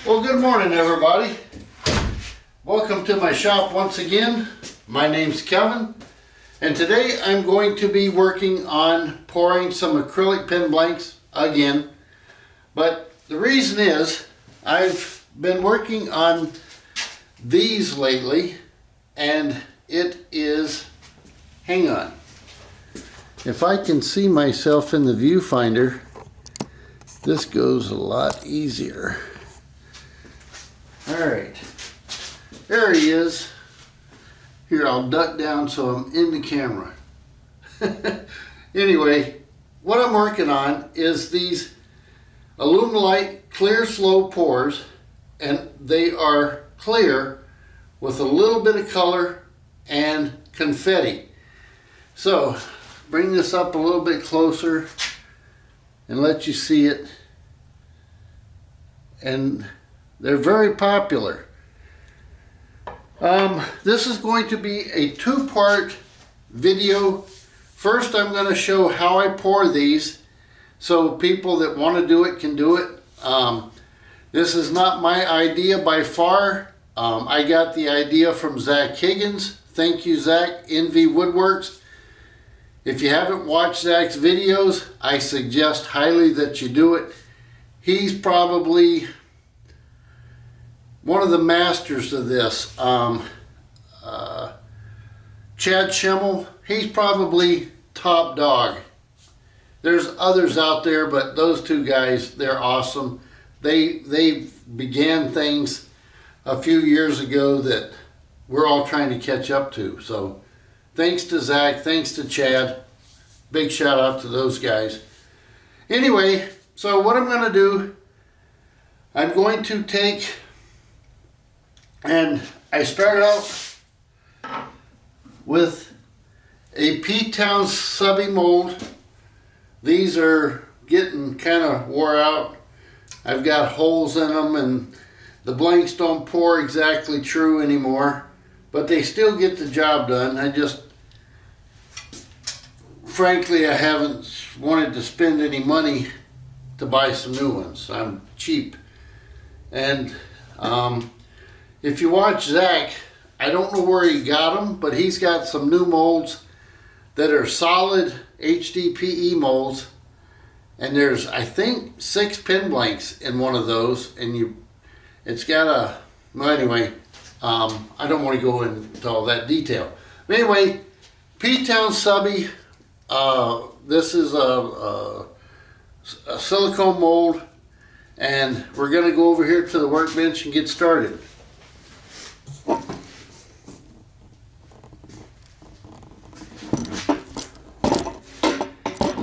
Well, good morning, everybody. Welcome to my shop once again. My name's Kevin, and today I'm going to be working on pouring some acrylic pen blanks again. But the reason is I've been working on these lately, and it is, hang on. If I can see myself in the viewfinder, this goes a lot easier. All right, there he is. Here, I'll duck down so I'm in the camera. Anyway, what I'm working on is these Alumilite clear slow pours, and they are clear with a little bit of color and confetti. So, bring this up a little bit closer and let you see it. And they're very popular. This is going to be a two-part video. First, I'm going to show how I pour these so people that want to do it can do it. This is not my idea by far. I got the idea from Zach Higgins. Thank you, Zach, NV Woodworks. If you haven't watched Zach's videos, I suggest highly that you do it. He's probably one of the masters of this. Chad Schimmel, he's probably top dog. There's others out there, but those two guys, they're awesome. They began things a few years ago that we're all trying to catch up to. So thanks to Zach, thanks to Chad. Big shout out to those guys. Anyway, so what I'm going to do, I'm going to take, and I start out with a P-Town subby mold. These are getting kind of wore out. I've got holes in them and the blanks don't pour exactly true anymore, but they still get the job done. Frankly, I haven't wanted to spend any money to buy some new ones. I'm cheap. And if you watch Zach, I don't know where he got them, but he's got some new molds that are solid HDPE molds, and there's, I think, 6 pen blanks in one of those, and it's got a, well, anyway, I don't want to go into all that detail. But anyway, P-Town subby, this is a silicone mold, and we're going to go over here to the workbench and get started.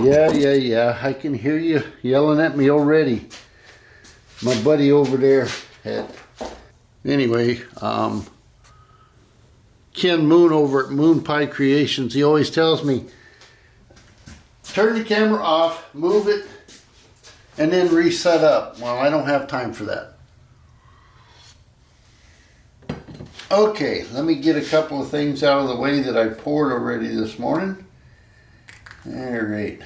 Yeah, I can hear you yelling at me already. My buddy over there anyway, Ken Moon over at Moon Pie Creations, he always tells me, turn the camera off, move it, and then reset up. Well, I don't have time for that. Okay, let me get a couple of things out of the way that I poured already this morning. Alright.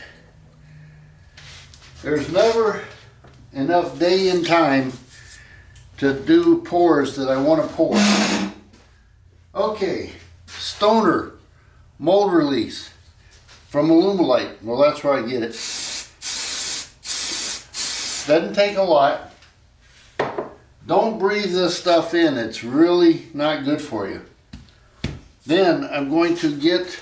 There's never enough day and time to do pours that I want to pour. Okay, Stoner mold release from Alumilite. Well, that's where I get it. Doesn't take a lot. Don't breathe this stuff in. It's really not good for you. Then I'm going to get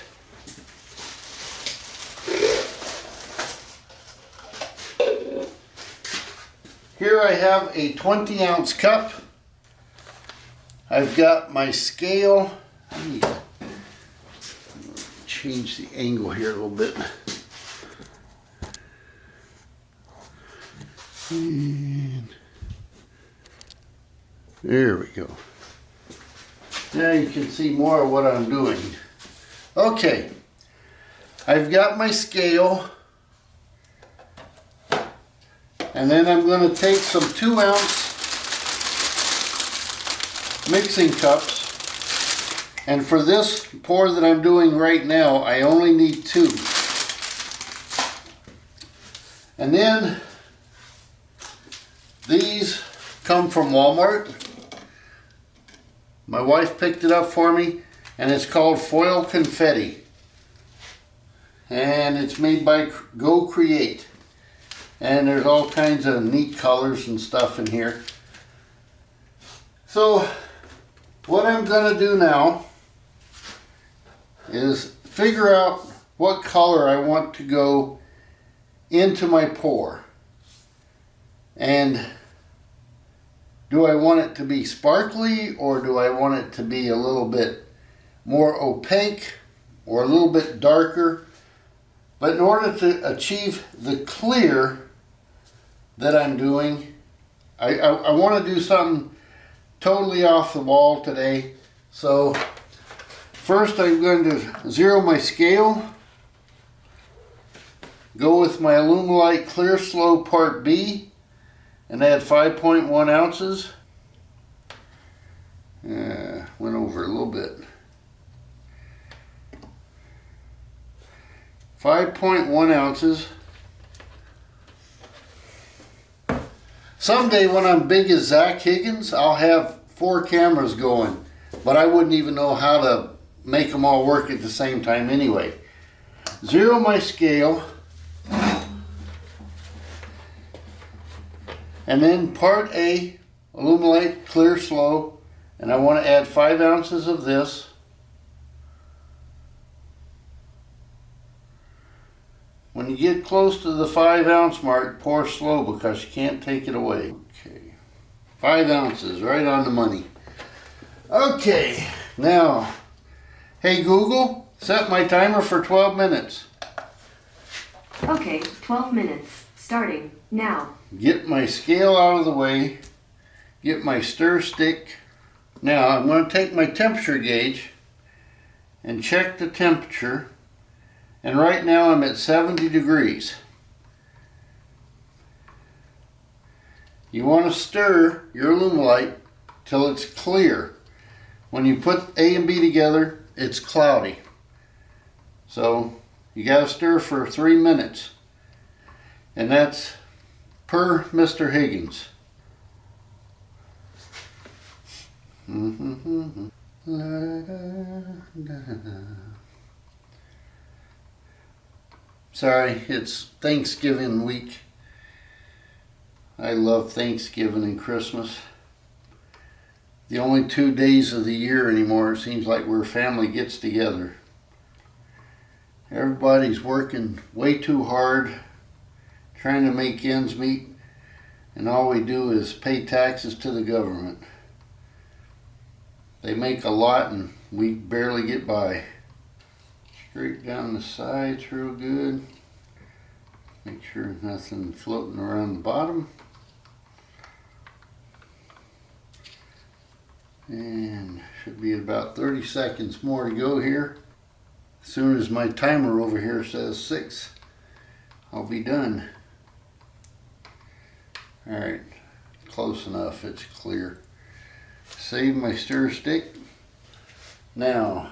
here. I have a 20-ounce cup. I've got my scale. I need to change the angle here a little bit. And there we go. Now you can see more of what I'm doing. Okay, I've got my scale, and then I'm going to take some 2-ounce mixing cups, and for this pour that I'm doing right now, I only need 2. And then these come from Walmart. My wife picked it up for me, and it's called Foil Confetti. And it's made by Go Create. And there's all kinds of neat colors and stuff in here. So what I'm going to do now is figure out what color I want to go into my pour. And do I want it to be sparkly, or do I want it to be a little bit more opaque or a little bit darker? But in order to achieve the clear that I'm doing, I want to do something totally off the wall today. So first I'm going to zero my scale, go with my Alumilite Clear Slow Part B, and add 5.1 ounces. Went over a little bit. 5.1 ounces. Someday when I'm big as Zach Higgins, I'll have 4 cameras going, but I wouldn't even know how to make them all work at the same time anyway. Zero my scale, and then Part A, Alumilite Clear Slow, and I want to add 5 ounces of this. When you get close to the 5 ounce mark, pour slow because you can't take it away. Okay, 5 ounces, right on the money. Okay, now, hey Google, set my timer for 12 minutes. Okay, 12 minutes, starting now. Get my scale out of the way, get my stir stick. Now I'm going to take my temperature gauge and check the temperature. And right now I'm at 70 degrees. You want to stir your Alumilite till it's clear. When you put A and B together, it's cloudy. So you got to stir for 3 minutes. And that's per Mr. Higgins. Sorry, it's Thanksgiving week. I love Thanksgiving and Christmas. The only 2 days of the year anymore, it seems like, where family gets together. Everybody's working way too hard, trying to make ends meet, and all we do is pay taxes to the government. They make a lot and we barely get by. Straight down the sides real good. Make sure nothing floating around the bottom. And should be about 30 seconds more to go here. As soon as my timer over here says 6, I'll be done. Alright, close enough, it's clear. Save my stir stick. Now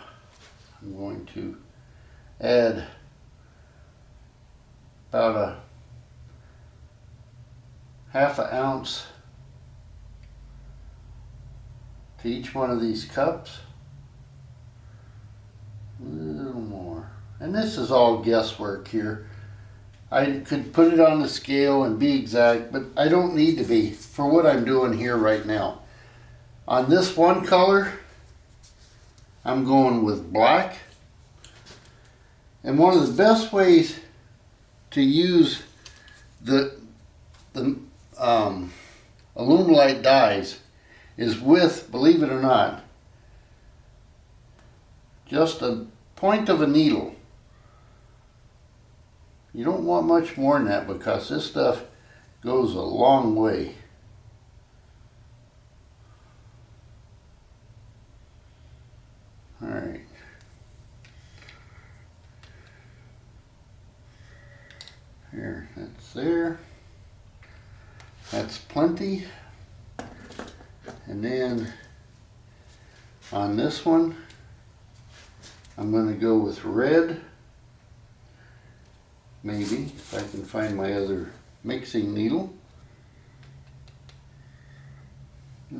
I'm going to add about a half an ounce to each one of these cups. A little more. And this is all guesswork here. I could put it on the scale and be exact, but I don't need to be for what I'm doing here right now. On this one color, I'm going with black. And one of the best ways to use the Alumilite dyes is with, believe it or not, just a point of a needle. You don't want much more than that because this stuff goes a long way. All right. Here, that's there. That's plenty. And then on this one, I'm going to go with red. Maybe, if I can find my other mixing needle. A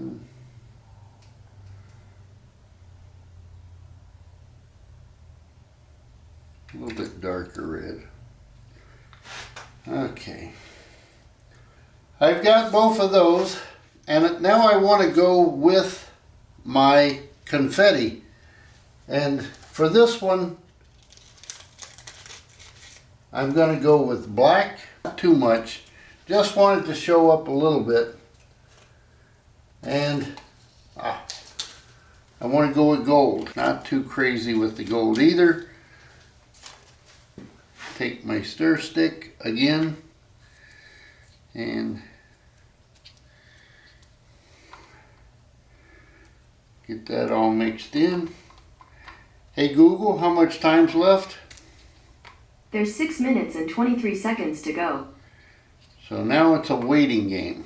little bit darker red. Okay. I've got both of those, and now I want to go with my confetti. And for this one, I'm going to go with black, not too much. Just wanted to show up a little bit. And I want to go with gold. Not too crazy with the gold either. Take my stir stick again and get that all mixed in. Hey Google, how much time's left? There's 6 minutes and 23 seconds to go. So now it's a waiting game.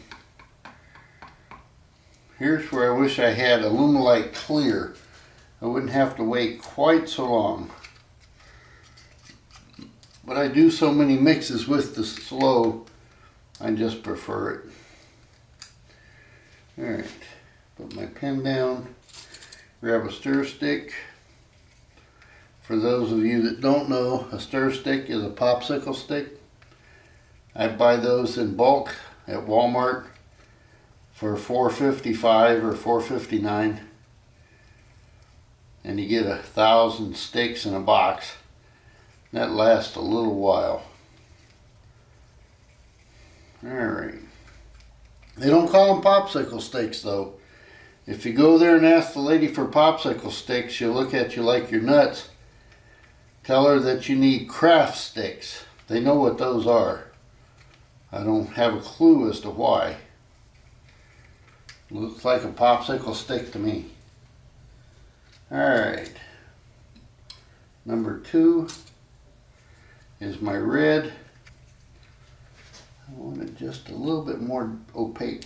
Here's where I wish I had Alumilite clear. I wouldn't have to wait quite so long. But I do so many mixes with the slow, I just prefer it. Alright, put my pen down, grab a stir stick. For those of you that don't know, a stir stick is a popsicle stick. I buy those in bulk at Walmart for $4.55 or $4.59. And you get 1,000 sticks in a box. That lasts a little while. Alright. They don't call them popsicle sticks though. If you go there and ask the lady for popsicle sticks, she'll look at you like you're nuts. Tell her that you need craft sticks. They know what those are. I don't have a clue as to why. Looks like a popsicle stick to me. Alright. Number 2 is my red. I want it just a little bit more opaque.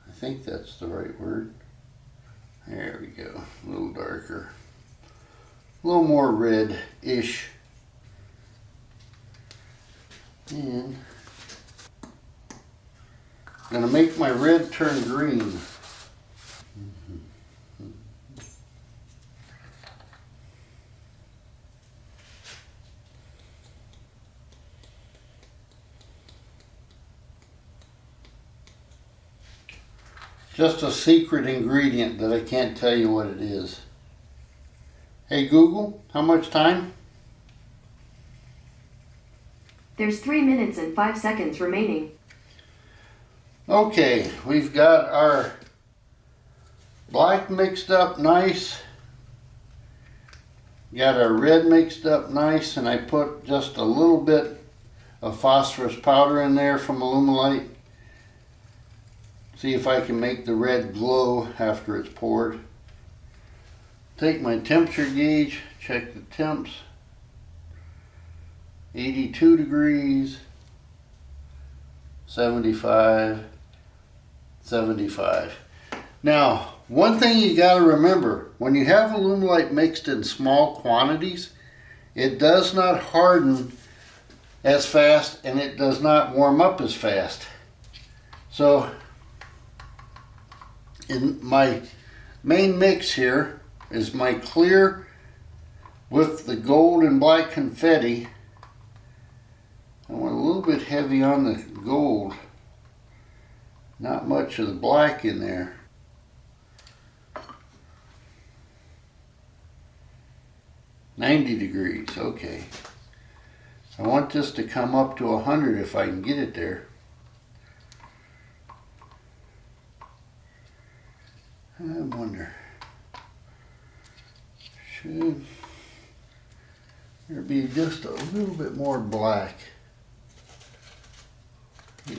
I think that's the right word. There we go. A little darker. A little more red-ish. And I'm going to make my red turn green. Just a secret ingredient that I can't tell you what it is. Hey Google, how much time? There's 3 minutes and 5 seconds remaining. Okay, we've got our black mixed up nice. Got our red mixed up nice, and I put just a little bit of phosphorus powder in there from Alumilite. See if I can make the red glow after it's poured. Take my temperature gauge, check the temps. 82 degrees, 75, 75. Now, one thing you got to remember, when you have Alumilite mixed in small quantities, it does not harden as fast and it does not warm up as fast. So, in my main mix here is my clear with the gold and black confetti. I went a little bit heavy on the gold. Not much of the black in there. $90 degrees, okay. I want this to come up to 100 if I can get it there. I wonder, should there be just a little bit more black? Yeah.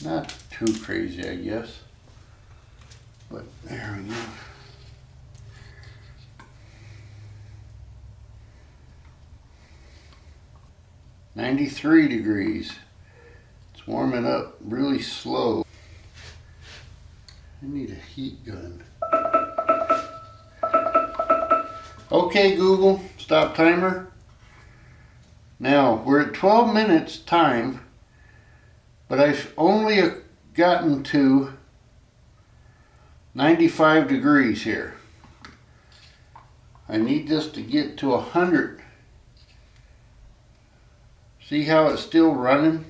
Not too crazy, I guess. But there we go. $93 degrees. It's warming up really slow. I need a heat gun. Okay, Google, stop timer. Now, we're at 12 minutes time, but I've only gotten to 95 degrees here. I need this to get to 100. See how it's still running?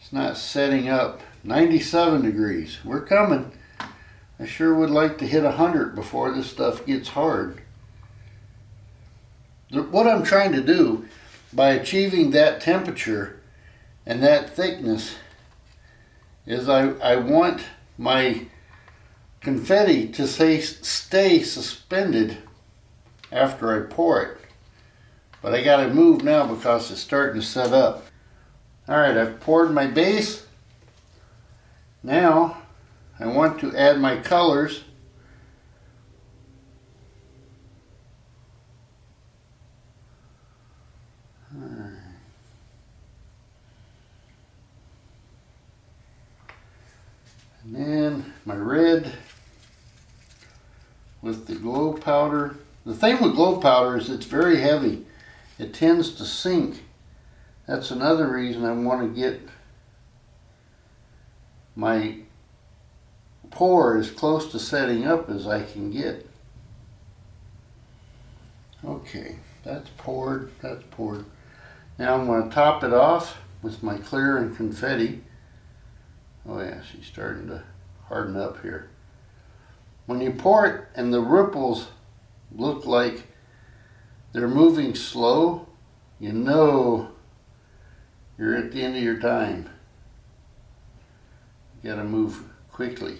It's not setting up. 97 degrees. We're coming. I sure would like to hit 100 before this stuff gets hard. What I'm trying to do by achieving that temperature and that thickness is I want my confetti to stay suspended after I pour it. But I gotta move now because it's starting to set up. Alright, I've poured my base. Now I want to add my colors. And then my red with the glow powder. The thing with glow powder is it's very heavy. It tends to sink. That's another reason I want to get my pour as close to setting up as I can get. Okay, that's poured, that's poured. Now I'm going to top it off with my clear and confetti. Oh yeah, she's starting to harden up here. When you pour it and the ripples look like they're moving slow, you know you're at the end of your time. You gotta move quickly.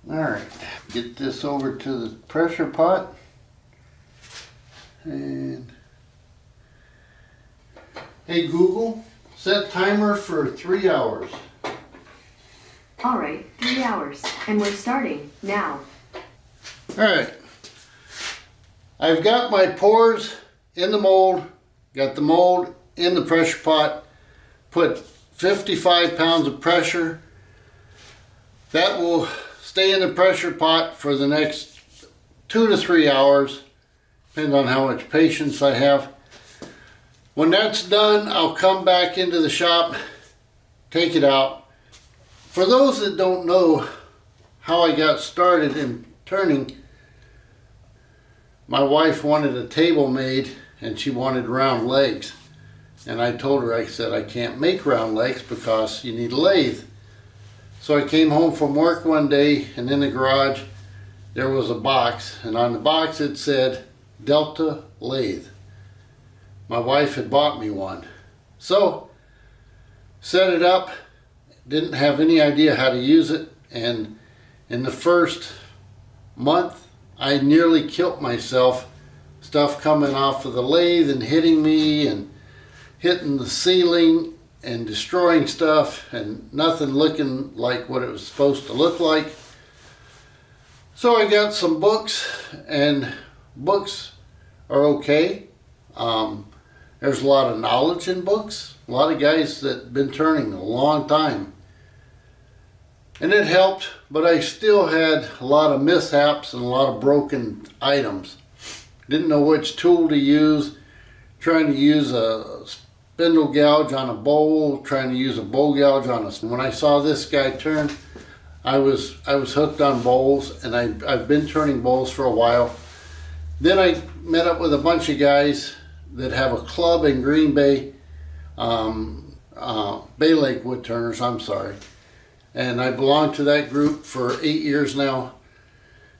Alright, get this over to the pressure pot. And hey Google, set timer for 3 hours. Alright, 3 hours. And we're starting now. Alright, I've got my pours in the mold, got the mold in the pressure pot, put 55 pounds of pressure. That will stay in the pressure pot for the next 2 to 3 hours, depends on how much patience I have. When that's done, I'll come back into the shop, take it out. For those that don't know how I got started in turning, my wife wanted a table made and she wanted round legs. And I told her, I said, I can't make round legs because you need a lathe. So I came home from work one day and in the garage there was a box, and on the box it said Delta lathe. My wife had bought me one. So set it up, didn't have any idea how to use it, and in the first month I nearly killed myself. Stuff coming off of the lathe and hitting me and hitting the ceiling and destroying stuff and nothing looking like what it was supposed to look like. So I got some books, and books are okay. There's a lot of knowledge in books. A lot of guys that have been turning a long time. And it helped, but I still had a lot of mishaps and a lot of broken items. Didn't know which tool to use, trying to use a spindle gouge on a bowl, trying to use a bowl gouge on a... When I saw this guy turn, I was hooked on bowls, and I've been turning bowls for a while. Then I met up with a bunch of guys that have a club in Green Bay, Bay Lake Wood Turners, I'm sorry. And I belong to that group for 8 years now.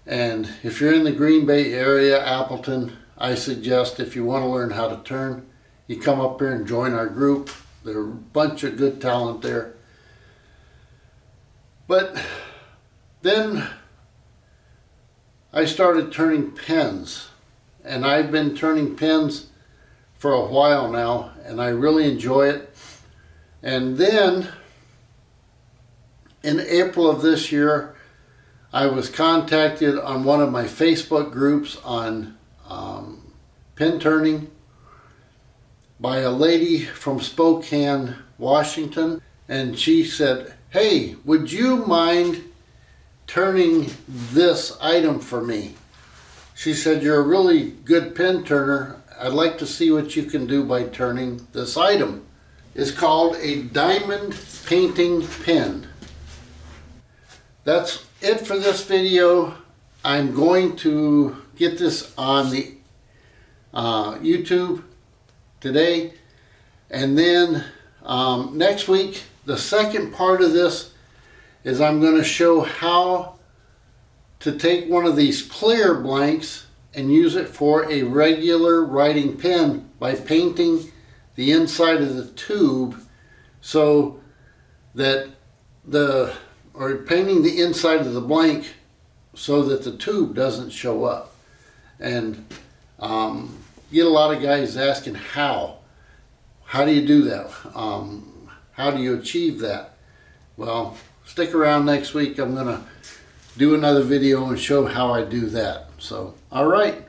And if you're in the Green Bay area, Appleton, I suggest if you want to learn how to turn, you come up here and join our group. There are a bunch of good talent there. But then I started turning pens, and I've been turning pens for a while now, and I really enjoy it. And then in April of this year, I was contacted on one of my Facebook groups on pen turning by a lady from Spokane, Washington, and she said, hey, would you mind turning this item for me? She said, you're a really good pen turner. I'd like to see what you can do by turning this item. It's called a diamond painting pen. That's it for this video. I'm going to get this on the YouTube today, and then next week the second part of this is I'm going to show how to take one of these clear blanks and use it for a regular writing pen by painting the inside of the tube so that or painting the inside of the blank so that the tube doesn't show up. And get a lot of guys asking how do you do that? How do you achieve that? Well, stick around next week. I'm gonna do another video and show how I do that. So, all right,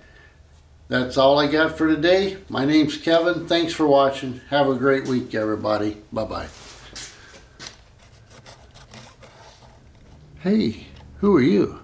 that's all I got for today. My name's Kevin. Thanks for watching. Have a great week, everybody. Bye-bye. Hey, who are you?